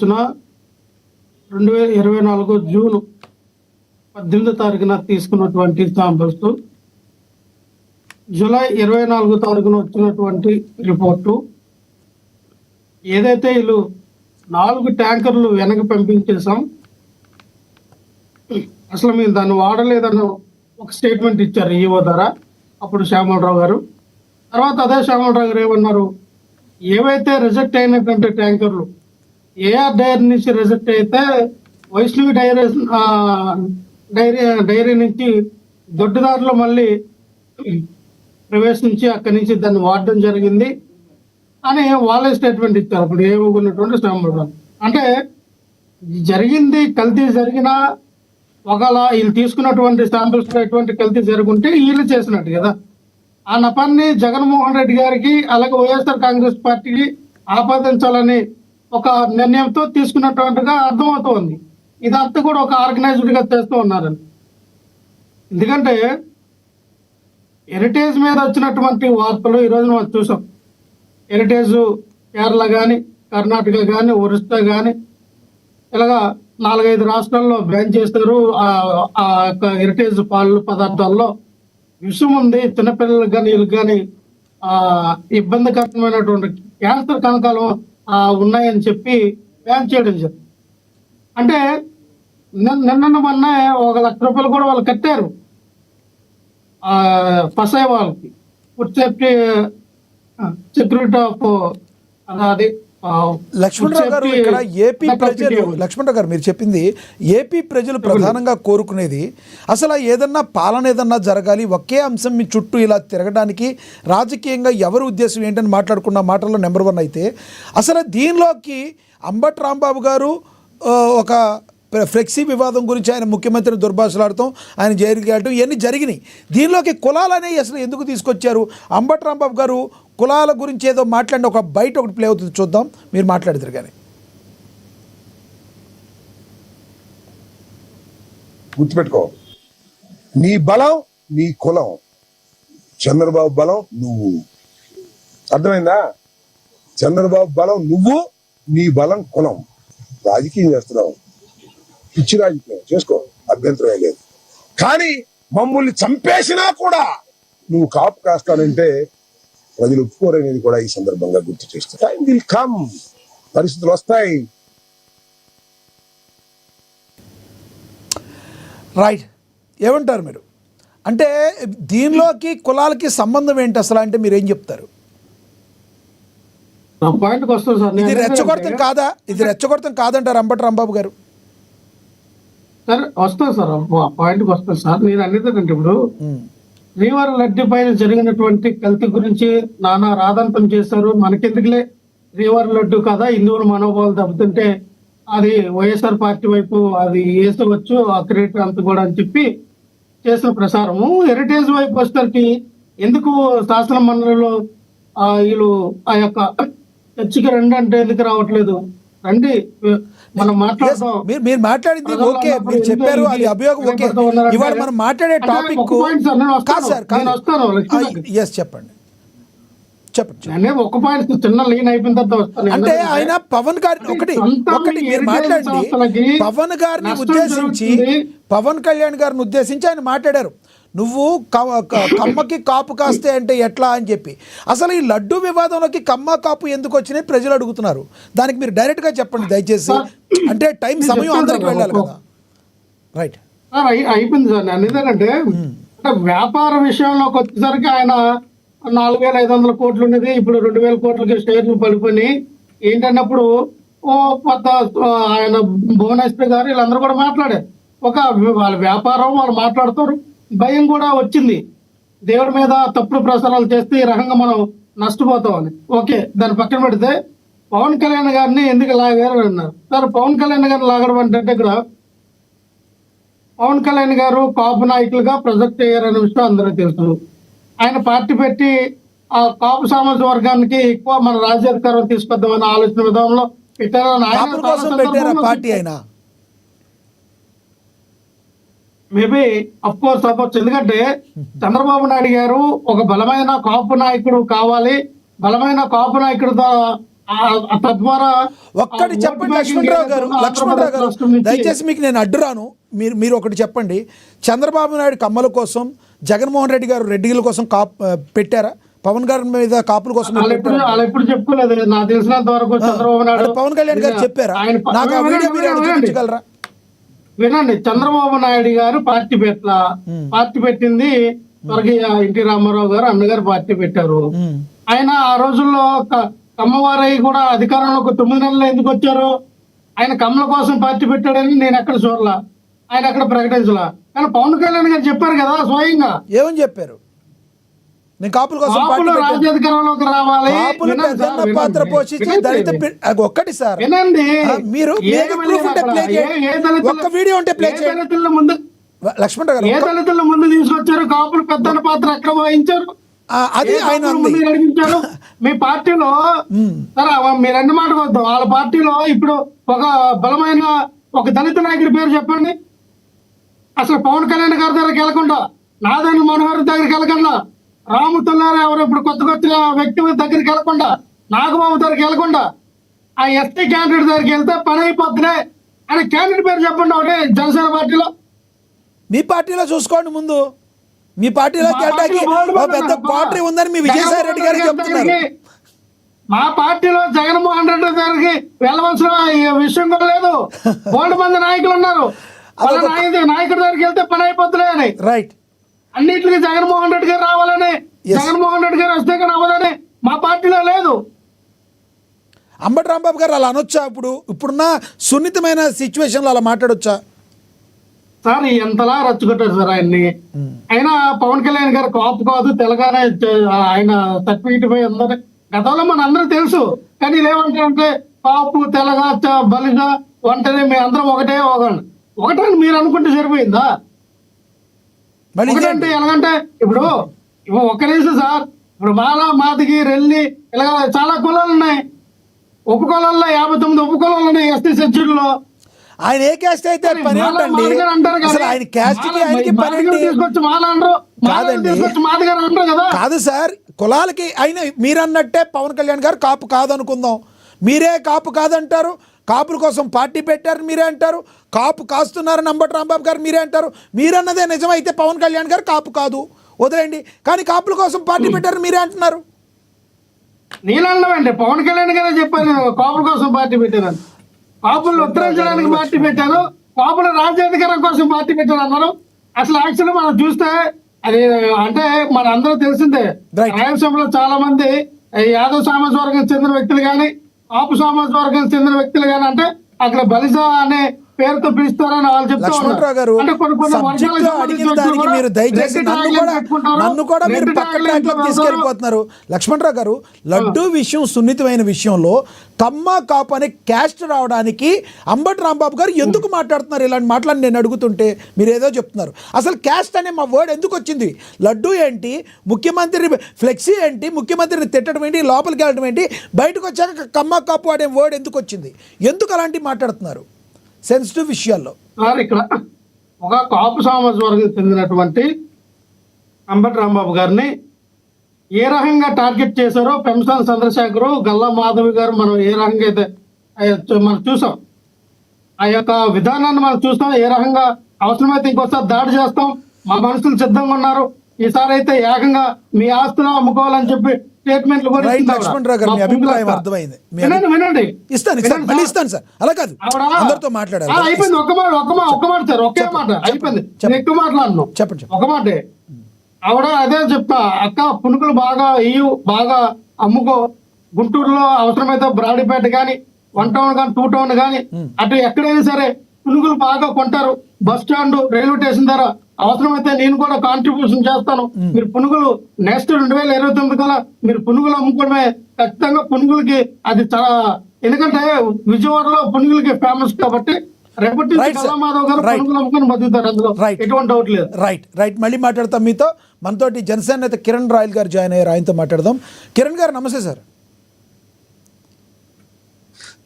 2024 June 18వ తారీఖున తీసుకున్నటువంటి samples, July 24 తారీఖున వచ్చినటువంటి రిపోర్టు ఏదైతే వీళ్ళు 4 ట్యాంకర్లు వెనక్కి పంపించేసాం, అసలు మేము దాన్ని వాడలేదన్న ఒక స్టేట్మెంట్ ఇచ్చారు ఈఓ ద్వారా అప్పుడు శ్యామలరావు గారు. తర్వాత అదే శ్యామలరావు గారు ఏమన్నారు, ఏవైతే రిజెక్ట్ అయినటువంటి ట్యాంకర్లు ఏఆర్ డైరీ నుంచి రిజెక్ట్ అయితే వైష్ణవి డైరీ నుంచి దొడ్డిదారిలో మళ్ళీ ప్రవేశించి అక్కడి నుంచి దాన్ని వాడడం జరిగింది అని వాళ్ళే స్టేట్మెంట్ ఇచ్చారు అప్పుడు ఏమనుకున్నటువంటి శ్యామలరావు. అంటే జరిగింది కల్తీ జరిగినా ఒకవేళ వీళ్ళు తీసుకున్నటువంటి శాంపిల్స్ ఎటువంటి కల్తీ జరుగుంటే వీళ్ళు చేసినట్టు కదా. ఆ నపాన్ని జగన్మోహన్ రెడ్డి గారికి అలాగే వైఎస్ఆర్ కాంగ్రెస్ పార్టీకి ఆపాదించాలని ఒక నిర్ణయంతో తీసుకున్నటువంటిగా అర్థమవుతోంది. ఇదంతా కూడా ఒక ఆర్గనైజ్డ్ గా చేస్తూ ఉన్నారని. ఎందుకంటే హెరిటేజ్ మీద వచ్చినటువంటి వార్తలు ఈరోజు మనం చూసాం. హెరిటేజ్ కేరళ కానీ, కర్ణాటక కానీ, ఒరిస్సా కానీ ఇలాగా 4-5 రాష్ట్రాల్లో బ్యాన్ చేస్తారు. ఆ యొక్క హెరిటేజ్ పాలు పదార్థాల్లో విషం ఉంది, చిన్నపిల్లలకు కానీ వీళ్ళకి కానీ ఇబ్బందికరమైనటువంటి క్యాన్సర్ కణకాలు ఉన్నాయని చెప్పి బ్యాన్ చేయడం జరిగింది. అంటే నిన్న మొన్న 1 లక్ష రూపాయలు కూడా వాళ్ళు కట్టారు ఫసే వాళ్ళకి, ఫుడ్ సేఫ్టీ సెక్యూరిటీ ఆఫ్ అది. లక్ష్మణరావు గారు, ఇక్కడ ఏపీ ప్రజలు, లక్ష్మణరావు గారు మీరు చెప్పింది ఏపీ ప్రజలు ప్రధానంగా కోరుకునేది అసలు ఏదన్నా పాలన ఏదన్నా జరగాలి, ఒకే అంశం మీ చుట్టూ ఇలా తిరగడానికి రాజకీయంగా ఎవరి ఉద్దేశం ఏంటని మాట్లాడుకున్న మాటల్లో నెంబర్ 1 అయితే అసలు దీనిలోకి అంబటి రాంబాబు గారు ఒక ఫ్లెక్సీ వివాదం గురించి ఆయన ముఖ్యమంత్రిని దుర్భాషలాడటం, ఆయన జైలుకి వెళ్ళటం ఇవన్నీ జరిగినాయి. దీనిలోకి కులాలనేవి అసలు ఎందుకు తీసుకొచ్చారు? అంబటి రాంబాబు గారు కులాల గురించి ఏదో మాట్లాడిన ఒక బయట ఒకటి ప్లే అవుతుంది, చూద్దాం. మీరు మాట్లాడతారు కానీ గుర్తుపెట్టుకో, నీ బలం నీ కులం. చంద్రబాబు బలం నువ్వు, అర్థమైందా? చంద్రబాబు బలం నువ్వు, నీ బలం కులం. రాజకీయం చేస్తున్నావు, పిచ్చి రాజకీయం చేసుకో, అభ్యంతరం లేదు. కానీ మమ్మల్ని చంపేసినా కూడా నువ్వు కాపు కాస్తానంటే ప్రజలు ఒప్పుకోరనేది కూడా ఈ సందర్భంగా గుర్తు చేస్తా. టైం విల్ కమ్, పరిస్థితులు వస్తాయి. రైట్, ఏమంటారు మీరు? అంటే దీనిలోకి కులాలకి సంబంధం ఏంటి అసలు అంటే మీరు ఏం చెప్తారు? ఇది రెచ్చగొడతాం కాదా? ఇది రెచ్చగొడతాం కాదంటారు అంబటి రాంబాబు గారు? సార్ వస్తాను సార్, పాయింట్కి వస్తాను సార్. నేను అనేది ఇప్పుడు శ్రీవారి లడ్డు పైన జరిగినటువంటి కల్తీ గురించి నానా రాదంతం చేశారు. మనకెందుకులే, శ్రీవారి లడ్డు కదా, హిందువుల మనోభావాలు దెబ్బతింటే అది వైఎస్ఆర్ పార్టీ వైపు అది వేసవచ్చు ఆ క్రెడిట్ అంత కూడా అని చెప్పి చేసిన ప్రసారము. హెరిటేజ్ వైపు వచ్చేసరికి ఎందుకు శాసన మండలిలో వీళ్ళు ఆ యొక్క చర్చకి రండి అంటే ఎందుకు రావట్లేదు? రండి, మనం మాట్లాడదాం. మీరు మాట్లాడింది ఓకే, మీరు చెప్పారు అది అభియోగం ఓకే. ఇవాళ మనం మాట్లాడే టాపిక్ చెప్పండి చెప్పండి ఒక పాయింట్ చిన్న లైన్ అయిపోయిన తర్వాత వస్తాను. అంటే ఆయన పవన్ గారిని ఒకటి మీరు మాట్లాడండి. పవన్ గారిని ఉద్దేశించి, పవన్ కళ్యాణ్ గారిని ఉద్దేశించి ఆయన మాట్లాడారు, నువ్వు కమ్మకి కాపు కాస్తే అంటే ఎట్లా అని చెప్పి. అసలు ఈ లడ్డు వివాదంలోకి కమ్మ కాపు ఎందుకు వచ్చినాయి ప్రజలు అడుగుతున్నారు. దానికి మీరు డైరెక్ట్గా చెప్పండి దయచేసి. అంటే టైం సమయం అందరికి వెళ్ళాలి కదా. రైట్, అయిపోయింది సార్. నేను ఎందుకంటే వ్యాపార విషయంలోకి వచ్చేసరికి ఆయన 4,500 కోట్లు ఉండేది, ఇప్పుడు 2,000 కోట్లకి షేర్లు పడిపోయి ఏంటన్నప్పుడు ఆయన భువనేశ్వర్ గారు వీళ్ళందరూ కూడా మాట్లాడారు. వాళ్ళ వ్యాపారం వాళ్ళు మాట్లాడుతారు, భయం కూడా వచ్చింది. దేవుడి మీద తప్పుడు ప్రసారాలు చేస్తే ఈ రకంగా మనం నష్టపోతామని. ఓకే, దాన్ని పక్కన పెడితే పవన్ కళ్యాణ్ గారిని ఎందుకు లాగారు అన్నారు. సార్, పవన్ కళ్యాణ్ గారిని లాగడం అంటే ఇక్కడ పవన్ కళ్యాణ్ గారు కాపు నాయకులుగా ప్రొజెక్ట్ అయ్యారనే విషయం అందరికీ తెలుసు. ఆయన పార్టీ పెట్టి ఆ కాపు సామాజిక వర్గానికి ఎక్కువ మన రాజ్యాధికారం తీసుకొద్దామని ఆలోచన విధానంలో పెట్టారని ఆయన మేబీ అఫ్ కోర్స్ అవ్వచ్చు. ఎందుకంటే చంద్రబాబు నాయుడు గారు ఒక బలమైన కాపు నాయకుడు కావాలి, బలమైన కాపు నాయకుడితో తద్వారా ఒక్కటి చెప్పండి లక్ష్మణరావు గారు దయచేసి మీకు నేను అడ్డురాను. మీరు ఒకటి చెప్పండి, చంద్రబాబు నాయుడు కమ్మల కోసం జగన్మోహన్ రెడ్డి గారు రెడ్డిల కోసం పెట్టారా? పవన్ గారి మీద కాపుల కోసం వాళ్ళు ఎప్పుడు చెప్పుకోలేదు నాకు తెలిసినంత వరకు. చంద్రబాబు నాయుడు పవన్ కళ్యాణ్ గారు చెప్పారా? నాకు ఆ వీడియో మీరు చూపించగలరా? వినండి, చంద్రబాబు నాయుడు గారు పార్టీ పెట్టింది స్వర్గీయ ఎన్టీ రామారావు గారు అన్నగారు పార్టీ పెట్టారు. ఆయన ఆ రోజుల్లో కమ్మవారై కూడా అధికారంలోకి 9 నెలలు ఎందుకు వచ్చారు? ఆయన కమ్మల కోసం పార్టీ పెట్టాడని నేను ఎక్కడ చూడలా, ఆయన అక్కడ ప్రకటించలా. కానీ పవన్ కళ్యాణ్ గారు చెప్పారు కదా స్వయంగా. ఏమని చెప్పారు? నేను కాపుల కోసం రాజ్యాధికారంలోకి రావాలి, పాత్ర పోషించి దళిత ఒక్కటి సార్ వినండి. మీరు ఒక్క వీడియో ఉంటే ప్లే చేయండి. ముందు లక్ష్మణ్ గారు ఏ దళితుల ముందు తీసుకొచ్చారు? కాపులు పెద్దల పాత్ర ఎక్కడ వహించారు? అది ఆయన నడిపించారు మీ పార్టీలో. సరే మీరు అన్ని మాట వద్దాం, వాళ్ళ పార్టీలో ఇప్పుడు ఒక బలమైన ఒక దళిత నాయకుడి పేరు చెప్పండి. అసలు పవన్ కళ్యాణ్ గారి దగ్గరికి వెళ్ళకుండా, నాదని మనోహర్ దగ్గరికి వెళ్ళకుండా, రాము తొల్లారు ఎవరు ఇప్పుడు కొత్త వ్యక్తి దగ్గరికి వెళ్ళకుండా, నాగబాబు దగ్గరికి వెళ్ళకుండా, ఆ ఎస్టీ క్యాండిడేట్ దగ్గరికి వెళ్తే పని అయిపోతున్నాయి అని క్యాండిడేట్ పేరు చెప్పండి ఒకటే. జనసేన పార్టీలో మీ పార్టీలో చూసుకోండి, ముందు మీ పార్టీలోకి వెళ్ళడానికి పెద్ద పార్టీ ఉందని మీ విజయసాయి రెడ్డి గారు చెప్తున్నారు. మా పార్టీలో జగన్మోహన్ రెడ్డి గారికి వెళ్ళవలసిన విషయం కూడా లేదు. 3 మంది నాయకులు ఉన్నారు. నాయకుడి దగ్గరికి వెళ్తే పని అయిపోతున్నాయి అని. రైట్, అన్నింటికి జగన్మోహన్ రెడ్డి గారు రావాలని, జగన్మోహన్ రెడ్డి గారు వస్తే రావాలని మా పార్టీలో లేదు. అంబటి రాంబాబు గారు అలా అనొచ్చా? ఇప్పుడున్న సున్నితమైన సిచ్యువేషన్లో అలా మాట్లాడొచ్చా? సార్ ఎంతలా రచ్చుకొట్టారు సార్ ఆయన్ని. అయినా పవన్ కళ్యాణ్ గారు కాపు కాదు, తెలంగాణ ఆయన సర్టిఫికెట్ పై ఉందని గతంలో మన అందరూ తెలుసు. కానీ ఏమంటారంటే కాపు, తెలగ, బలిగ, ఒంటరి మీ అందరం ఒకటే మీరు అనుకుంటే సరిపోయిందా? ఒకటంటే ఎలాగంటే ఇప్పుడు ఒక్క నిమిషం సార్, ఇప్పుడు మాల, మాదిగి, రెల్లి ఇలా చాలా కులాలు ఉన్నాయి. ఉపకులాల్లో 59 ఉపకులాలు ఉన్నాయి ఎస్టీ షెడ్యూల్లో. ఆయన ఏ క్యాస్ట్ అయితే పని ఉందండి. ఆయన క్యాస్ట్ కి ఆయనకి పని కాదు సార్. కులాలకి ఆయన మీరు అన్నట్టే పవన్ కళ్యాణ్ గారు కాపు కాదు అనుకుందాం. మీరే కాపు కాదంటారు. కాపుల కోసం పార్టీ పెట్టారు మీరే అంటారు. కాపు కాస్తున్నారని అంబటి రాంబాబు గారు మీరే అంటారు. మీరన్నదే నిజమైతే పవన్ కళ్యాణ్ గారు కాపు కాదు వదిలేండి, కానీ కాపుల కోసం పార్టీ పెట్టారు మీరే అంటున్నారు. నీళ్ళండి పవన్ కళ్యాణ్ గారే చెప్పారు కాపుల కోసం పార్టీ పెట్టారని. కాపులు ఉత్తరించడానికి పార్టీ పెట్టారు, కాపుల రాజ్యాధికారం కోసం పార్టీ పెట్టారు అన్నారు. అసలు యాక్చువల్లీ మనం చూస్తే అది అంటే మన అందరూ తెలిసిందే. రాయలసీమలో చాలా మంది యాదవ్ సామాజ వర్గం చెందిన వ్యక్తులు కానీ, కాపు సామాజ వర్గం చెందిన వ్యక్తులు కానీ అంటే అక్కడ బలిజ అనే పేరుతో పిలుస్తారని వాళ్ళు చెప్తారు. అంటే కొన్ని మీరు దయచేసి నన్ను కూడా మీరు పక్క ట్రాక్ లో తీసుకెళ్ళిపోతున్నారు. లక్ష్మణరావు గారు, లడ్డూ విషయం సున్నితమైన విషయంలో కమ్మ కాపు అనే క్యాస్ట్ రావడానికి అంబటి రాంబాబు గారు ఎందుకు మాట్లాడుతున్నారు? ఇలాంటి మాటలని నేను అడుగుతుంటే మీరు ఏదో చెప్తున్నారు. అసలు క్యాస్ట్ అనే మా వర్డ్ ఎందుకు వచ్చింది? లడ్డూ ఏంటి, ముఖ్యమంత్రి ఫ్లెక్సీ ఏంటి, ముఖ్యమంత్రిని తిట్టడం ఏంటి, లోపలికి వెళ్ళడం ఏంటి, బయటకు వచ్చాక కమ్మ కాపు అనే వర్డ్ ఎందుకు వచ్చింది? ఎందుకు అలాంటివి మాట్లాడుతున్నారు సెన్సిటివ్ విషయాల్లో? సార్ ఇక్కడ ఒక కాపు సామాజిక వర్గం చెందినటువంటి అంబటి రాంబాబు గారిని ఏ రకంగా టార్గెట్ చేశారో పెంసాల చంద్రశేఖరు, గల్లా మాధవి గారు మనం ఏ రకంగా అయితే మనం చూసాం. ఆ యొక్క విధానాన్ని మనం చూస్తాం. ఏ రకంగా అవసరమైతే ఇంకోసారి దాడి చేస్తాం, మా మనుషులు సిద్ధంగా ఉన్నారు, ఈసారి అయితే ఏకంగా మీ ఆస్తులు అమ్ముకోవాలని చెప్పి స్టేట్మెంట్లు కూడా అయిపోయింది. ఒక్క మాట సార్, ఒకే మాట అయిపోయింది. ఎక్కువ మాట్లాడను, ఒక మాటే. ఆవిడ అదే చెప్తా, అక్క పునుకులు బాగా అమ్ముకో, గుంటూరులో అవసరమైతే బ్రాడీపేట కానీ 1 టౌన్ కానీ 2 టౌన్ కానీ అటు ఎక్కడైనా సరే పునుగులు బాగా కొంటారు. బస్ స్టాండ్, రైల్వే స్టేషన్ ద్వారా అవసరమైతే నేను కూడా కాంట్రిబ్యూషన్ చేస్తాను. మీరు పునుగులు నెక్స్ట్ 2029 కల్లా మీరు పునుగులు అమ్ముకోవడమే ఖచ్చితంగా. పునుగులకి అది చాలా, ఎందుకంటే విజయవాడలో పునుగులకి ఫేమస్ కాబట్టి రైట్. మళ్ళీ మాట్లాడతాం మీతో. మనతోటి జనసేన నేత కిరణ్ రాయల్ గారు జాయిన్ అయ్యారు, ఆయనతో మాట్లాడదాం. కిరణ్ గారు నమస్తే సార్.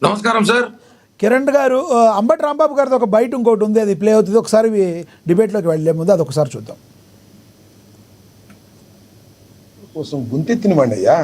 నమస్కారం సార్. కిరణ్ గారు, అంబటి రాంబాబు గారితో ఒక బయట ఇంకోటి ఉంది, అది ప్లే అవుతుంది. ఒకసారి డిబేట్లోకి వెళ్ళే ముందు అది ఒకసారి చూద్దాం. కోసం గుంతెత్తిన వాడినయ్యా